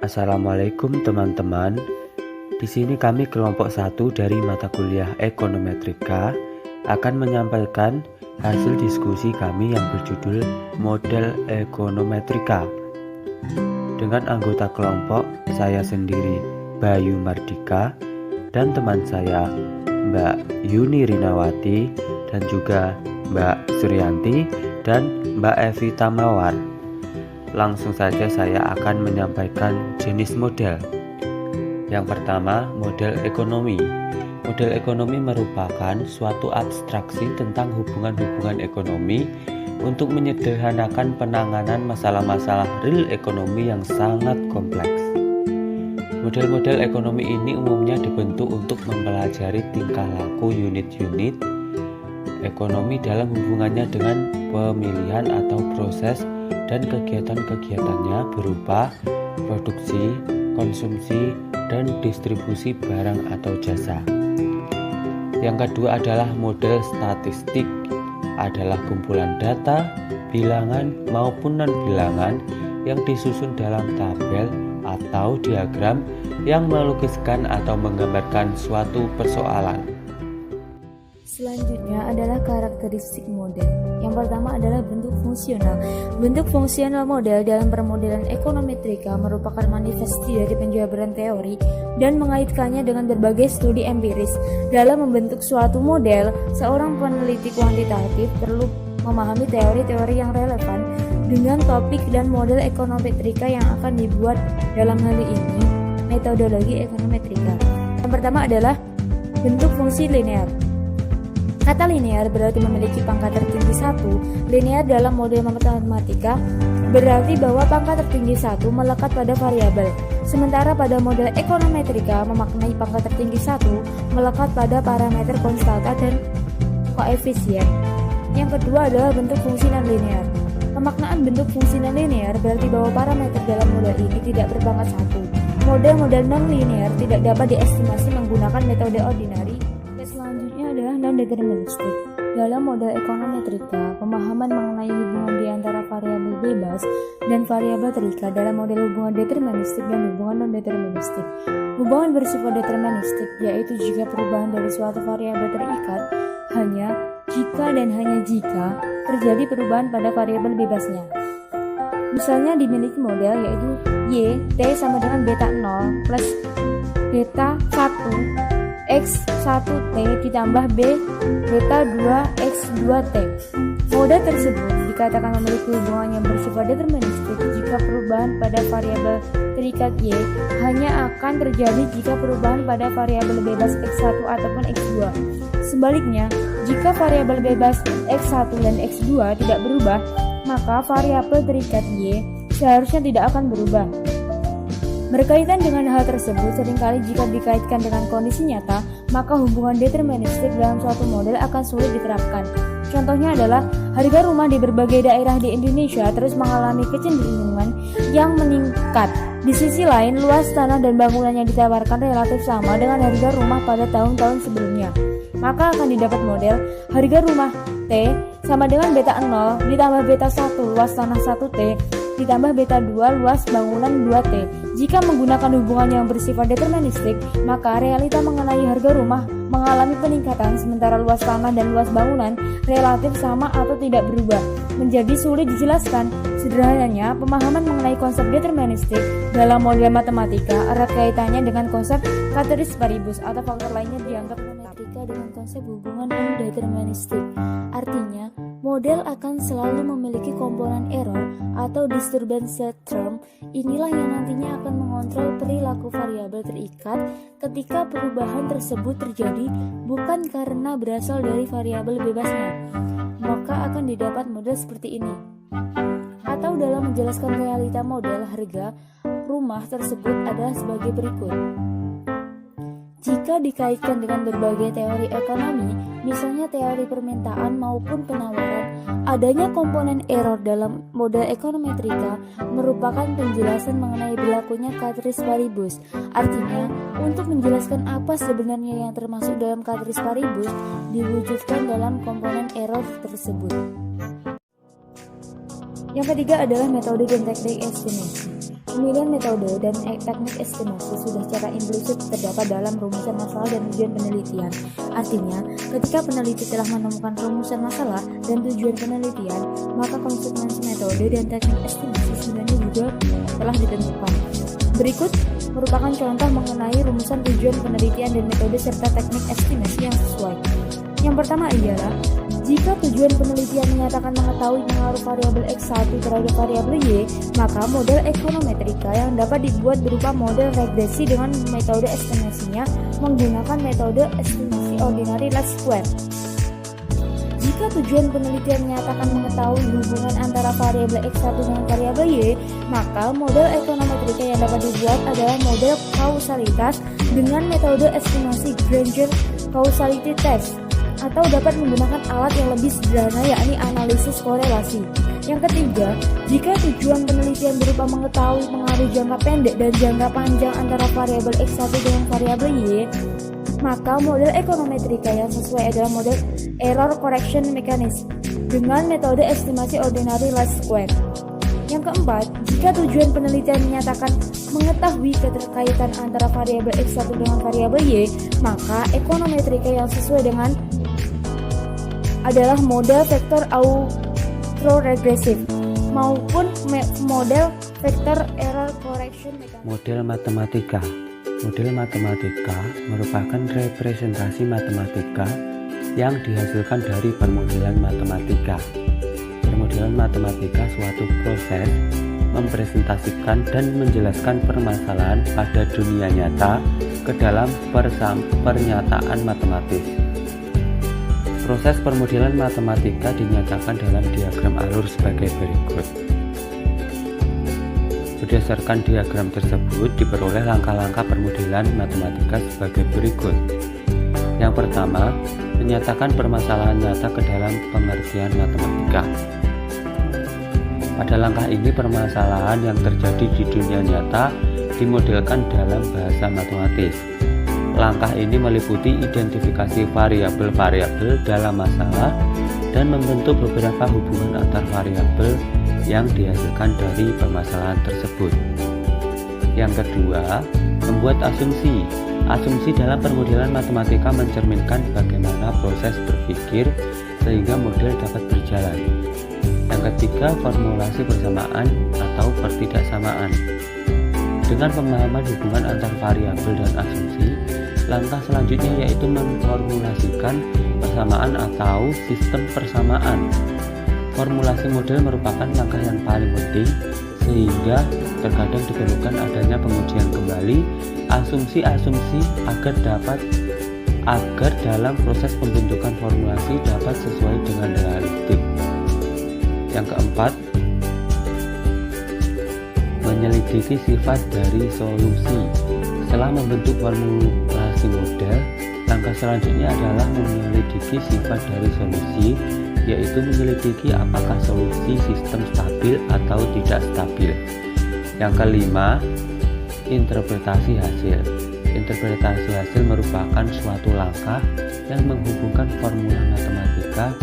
Assalamualaikum teman-teman. Di sini kami kelompok 1 dari mata kuliah Ekonometrika akan menyampaikan hasil diskusi kami yang berjudul Model Ekonometrika. Dengan anggota kelompok saya sendiri Bayu Mardika dan teman saya Mbak Yuni Rinawati dan juga Mbak Suryanti dan Mbak Evi Tamawar. Langsung saja saya akan menyampaikan jenis model. Yang pertama, model ekonomi. Model ekonomi merupakan suatu abstraksi tentang hubungan-hubungan ekonomi untuk menyederhanakan penanganan masalah-masalah real ekonomi yang sangat kompleks. Model-model ekonomi ini umumnya dibentuk untuk mempelajari tingkah laku unit-unit ekonomi dalam hubungannya dengan pemilihan atau proses dan kegiatan-kegiatannya berupa produksi, konsumsi, dan distribusi barang atau jasa. Yang kedua adalah model statistik, adalah kumpulan data, bilangan maupun non-bilangan yang disusun dalam tabel atau diagram yang melukiskan atau menggambarkan suatu persoalan. Selanjutnya adalah karakteristik model. Yang pertama adalah bentuk fungsional. Bentuk fungsional model dalam permodelan ekonometrika merupakan manifestasi dari penjabaran teori dan mengaitkannya dengan berbagai studi empiris. Dalam membentuk suatu model, seorang peneliti kuantitatif perlu memahami teori-teori yang relevan dengan topik dan model ekonometrika yang akan dibuat. Dalam hal ini, metodologi ekonometrika. Yang pertama adalah bentuk fungsi linear. Kata linear berarti memiliki pangkat tertinggi 1. Linear dalam model matematika berarti bahwa pangkat tertinggi 1 melekat pada variabel. Sementara pada model ekonometrika memaknai pangkat tertinggi 1 melekat pada parameter konstanta dan koefisien. Yang kedua adalah bentuk fungsi non-linear. Pemaknaan bentuk fungsi non-linear berarti bahwa parameter dalam model ini tidak berpangkat 1. Model-model non-linear tidak dapat diestimasi menggunakan metode ordinari. Selanjutnya adalah non-deterministik. Dalam model ekonometrika, pemahaman mengenai hubungan di antara variabel bebas dan variabel terikat dalam model hubungan deterministik dan hubungan non-deterministik. Hubungan bersifat deterministik yaitu jika perubahan dari suatu variabel terikat hanya jika dan hanya jika terjadi perubahan pada variabel bebasnya. Misalnya dimiliki model yaitu Y, T sama dengan beta 0 plus beta 1 X1T ditambah B beta 2 X2T. Model tersebut dikatakan memiliki hubungan yang bersifat deterministik jika perubahan pada variabel terikat Y hanya akan terjadi jika perubahan pada variabel bebas X1 ataupun X2. Sebaliknya, jika variabel bebas X1 dan X2 tidak berubah, maka variabel terikat Y seharusnya tidak akan berubah. Berkaitan dengan hal tersebut, seringkali jika dikaitkan dengan kondisi nyata, maka hubungan deterministik dalam suatu model akan sulit diterapkan. Contohnya adalah harga rumah di berbagai daerah di Indonesia terus mengalami kecenderungan yang meningkat. Di sisi lain, luas tanah dan bangunan yang ditawarkan relatif sama dengan harga rumah pada tahun-tahun sebelumnya. Maka akan didapat model harga rumah T sama dengan beta 0 ditambah beta 1 luas tanah 1T ditambah beta 2 luas bangunan 2T. Jika menggunakan hubungan yang bersifat deterministik, maka realita mengenai harga rumah mengalami peningkatan sementara luas tanah dan luas bangunan relatif sama atau tidak berubah. Menjadi sulit dijelaskan. Sederhananya, pemahaman mengenai konsep deterministik dalam model matematika erat kaitannya dengan konsep ceteris paribus atau faktor lainnya dianggap matematika dengan konsep hubungan non-deterministik. Artinya, model akan selalu memiliki komponen error atau disturbance term. Inilah yang nantinya akan mengontrol perilaku variabel terikat ketika perubahan tersebut terjadi bukan karena berasal dari variabel bebasnya. Maka akan didapat model seperti ini. Atau dalam menjelaskan realita model harga rumah tersebut adalah sebagai berikut. Jika dikaitkan dengan berbagai teori ekonomi, misalnya teori permintaan maupun penawaran, adanya komponen error dalam model ekonometrika merupakan penjelasan mengenai berlakunya ceteris paribus. Artinya, untuk menjelaskan apa sebenarnya yang termasuk dalam ceteris paribus diwujudkan dalam komponen error tersebut. Yang ketiga adalah metode dan teknik estimasi. Pemilihan metode dan teknik estimasi sudah secara implisit terdapat dalam rumusan masalah dan tujuan penelitian. Artinya, ketika peneliti telah menemukan rumusan masalah dan tujuan penelitian, maka konsekuensi metode dan teknik estimasi sebenarnya juga telah ditentukan. Berikut merupakan contoh mengenai rumusan tujuan penelitian dan metode serta teknik estimasi yang sesuai. Yang pertama ialah, jika tujuan penelitian menyatakan mengetahui pengaruh variabel X1 terhadap variabel Y, maka model ekonometrika yang dapat dibuat berupa model regresi dengan metode estimasinya menggunakan metode estimasi ordinary least square. Jika tujuan penelitian menyatakan mengetahui hubungan antara variabel X1 dengan variabel Y, maka model ekonometrika yang dapat dibuat adalah model kausalitas dengan metode estimasi Granger causality test, atau dapat menggunakan alat yang lebih sederhana yakni analisis korelasi. Yang ketiga, jika tujuan penelitian berupa mengetahui pengaruh jangka pendek dan jangka panjang antara variabel X1 dengan variabel Y, maka model ekonometrika yang sesuai adalah model error correction mechanism dengan metode estimasi ordinary least square. Yang keempat, jika tujuan penelitian menyatakan mengetahui keterkaitan antara variabel X1 dengan variabel Y, maka ekonometrika yang sesuai dengan adalah model vektor autoregresif maupun model vektor error correction mechanism. Model matematika. Model matematika merupakan representasi matematika yang dihasilkan dari permodelan matematika. Permodelan matematika suatu proses mempresentasikan dan menjelaskan permasalahan pada dunia nyata ke dalam pernyataan matematis. Proses permodelan matematika dinyatakan dalam diagram alur sebagai berikut. Berdasarkan diagram tersebut diperoleh langkah-langkah permodelan matematika sebagai berikut. Yang pertama, menyatakan permasalahan nyata ke dalam pengertian matematika. Pada langkah ini permasalahan yang terjadi di dunia nyata dimodelkan dalam bahasa matematis. Langkah ini meliputi identifikasi variabel-variabel dalam masalah dan membentuk beberapa hubungan antar variabel yang dihasilkan dari permasalahan tersebut. Yang kedua, membuat asumsi. Asumsi dalam permodelan matematika mencerminkan bagaimana proses berpikir sehingga model dapat berjalan. Yang ketiga, formulasi persamaan atau pertidaksamaan. Dengan pemahaman hubungan antar variabel dan asumsi, langkah selanjutnya yaitu memformulasikan persamaan atau sistem persamaan. Formulasi model merupakan langkah yang paling penting sehingga terkadang diperlukan adanya pengujian kembali asumsi-asumsi agar dalam proses pembentukan formulasi dapat sesuai dengan realistik. Yang keempat, menyelidiki sifat dari solusi. Setelah membentuk formulasi model, langkah selanjutnya adalah menyelidiki sifat dari solusi, yaitu menyelidiki apakah solusi sistem stabil atau tidak stabil. Yang kelima, interpretasi hasil. Interpretasi hasil merupakan suatu langkah yang menghubungkan formula matematika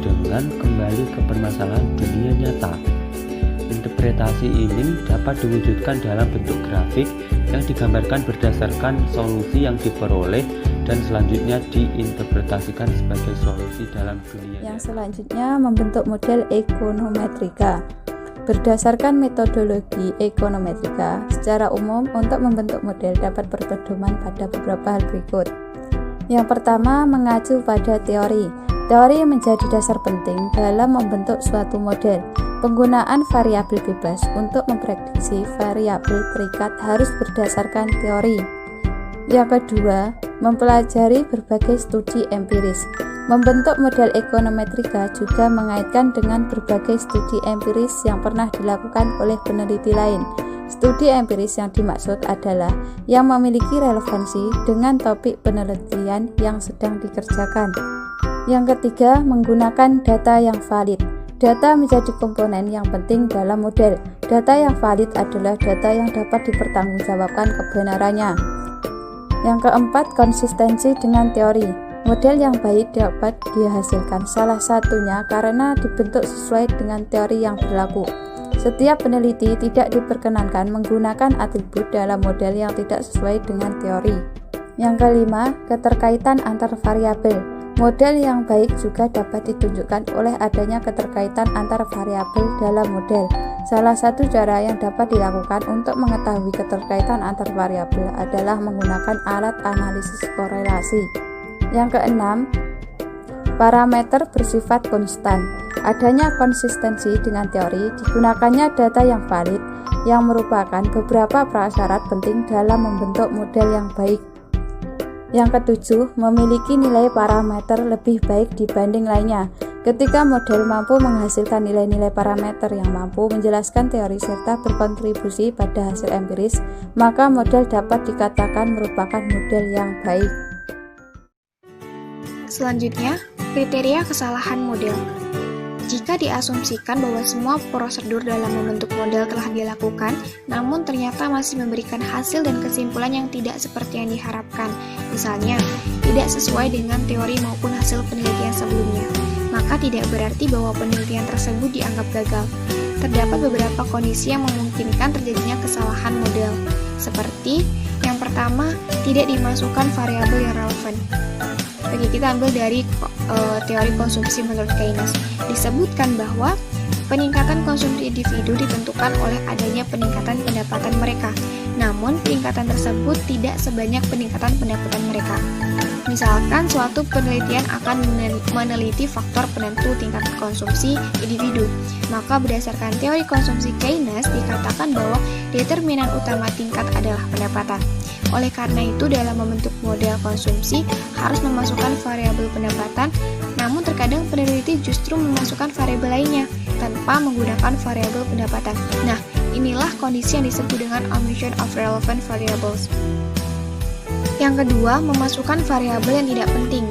dengan kembali ke permasalahan dunia nyata. Interpretasi ini dapat diwujudkan dalam bentuk grafik yang digambarkan berdasarkan solusi yang diperoleh dan selanjutnya diinterpretasikan sebagai solusi dalam dunia. Yang selanjutnya membentuk model ekonometrika. Berdasarkan metodologi ekonometrika, secara umum untuk membentuk model dapat berpedoman pada beberapa hal berikut. Yang pertama, mengacu pada teori. Teori menjadi dasar penting dalam membentuk suatu model. Penggunaan variabel bebas untuk memprediksi variabel terikat harus berdasarkan teori. Yang kedua, mempelajari berbagai studi empiris. Membentuk model ekonometrika juga mengaitkan dengan berbagai studi empiris yang pernah dilakukan oleh peneliti lain. Studi empiris yang dimaksud adalah yang memiliki relevansi dengan topik penelitian yang sedang dikerjakan. Yang ketiga, menggunakan data yang valid. Data menjadi komponen yang penting dalam model. Data yang valid adalah data yang dapat dipertanggungjawabkan kebenarannya. Yang keempat, konsistensi dengan teori. Model yang baik dapat dihasilkan salah satunya karena dibentuk sesuai dengan teori yang berlaku. Setiap peneliti tidak diperkenankan menggunakan atribut dalam model yang tidak sesuai dengan teori. Yang kelima, keterkaitan antar variabel. Model yang baik juga dapat ditunjukkan oleh adanya keterkaitan antar variabel dalam model. Salah satu cara yang dapat dilakukan untuk mengetahui keterkaitan antar variabel adalah menggunakan alat analisis korelasi. Yang keenam, parameter bersifat konstan. Adanya konsistensi dengan teori, digunakannya data yang valid yang merupakan beberapa prasyarat penting dalam membentuk model yang baik. Yang ketujuh, memiliki nilai parameter lebih baik dibanding lainnya. Ketika model mampu menghasilkan nilai-nilai parameter yang mampu menjelaskan teori serta berkontribusi pada hasil empiris, maka model dapat dikatakan merupakan model yang baik. Selanjutnya, kriteria kesalahan model. Jika diasumsikan bahwa semua prosedur dalam membentuk model telah dilakukan, namun ternyata masih memberikan hasil dan kesimpulan yang tidak seperti yang diharapkan, misalnya tidak sesuai dengan teori maupun hasil penelitian sebelumnya, maka tidak berarti bahwa penelitian tersebut dianggap gagal. Terdapat beberapa kondisi yang memungkinkan terjadinya kesalahan model, seperti yang pertama, tidak dimasukkan variabel yang relevan. Bagi kita ambil dari teori konsumsi menurut Keynes, disebutkan bahwa peningkatan konsumsi individu ditentukan oleh adanya peningkatan pendapatan mereka, namun peningkatan tersebut tidak sebanyak peningkatan pendapatan mereka. Misalkan suatu penelitian akan meneliti faktor penentu tingkat konsumsi individu, maka berdasarkan teori konsumsi Keynes dikatakan bahwa determinan utama tingkat adalah pendapatan. Oleh karena itu, dalam membentuk model konsumsi harus memasukkan variabel pendapatan, namun terkadang peneliti justru memasukkan variabel lainnya tanpa menggunakan variabel pendapatan. Nah, inilah kondisi yang disebut dengan omission of relevant variables. Yang kedua, memasukkan variabel yang tidak penting.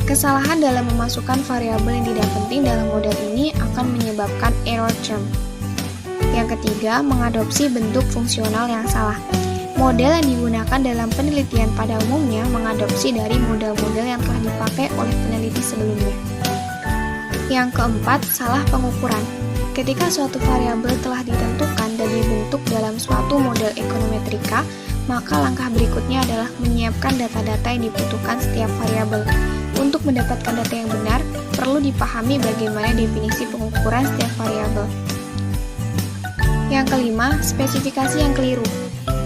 Kesalahan dalam memasukkan variabel yang tidak penting dalam model ini akan menyebabkan error term. Yang ketiga, mengadopsi bentuk fungsional yang salah. Model yang digunakan dalam penelitian pada umumnya mengadopsi dari model-model yang telah dipakai oleh peneliti sebelumnya. Yang keempat, salah pengukuran. Ketika suatu variabel telah ditentukan dan dibentuk dalam suatu model ekonometrika, maka langkah berikutnya adalah menyiapkan data-data yang dibutuhkan setiap variabel. Untuk mendapatkan data yang benar, perlu dipahami bagaimana definisi pengukuran setiap variabel. Yang kelima, spesifikasi yang keliru.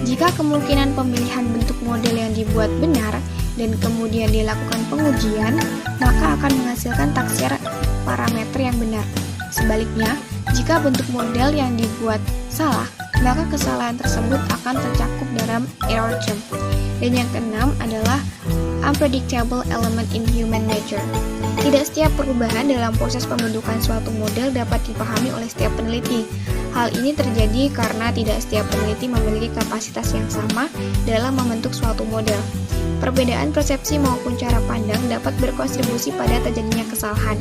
Jika kemungkinan pemilihan bentuk model yang dibuat benar dan kemudian dilakukan pengujian, maka akan menghasilkan taksir parameter yang benar. Sebaliknya, jika bentuk model yang dibuat salah, maka kesalahan tersebut akan tercakup dalam error term. Dan yang keenam adalah unpredictable element in human nature. Tidak setiap perubahan dalam proses pembentukan suatu model dapat dipahami oleh setiap peneliti. Hal ini terjadi karena tidak setiap peneliti memiliki kapasitas yang sama dalam membentuk suatu model. Perbedaan persepsi maupun cara pandang dapat berkontribusi pada terjadinya kesalahan.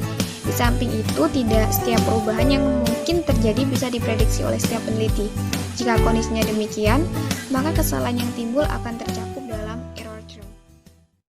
Di samping itu, tidak setiap perubahan yang mungkin terjadi bisa diprediksi oleh setiap peneliti. Jika kondisinya demikian, maka kesalahan yang timbul akan tercakup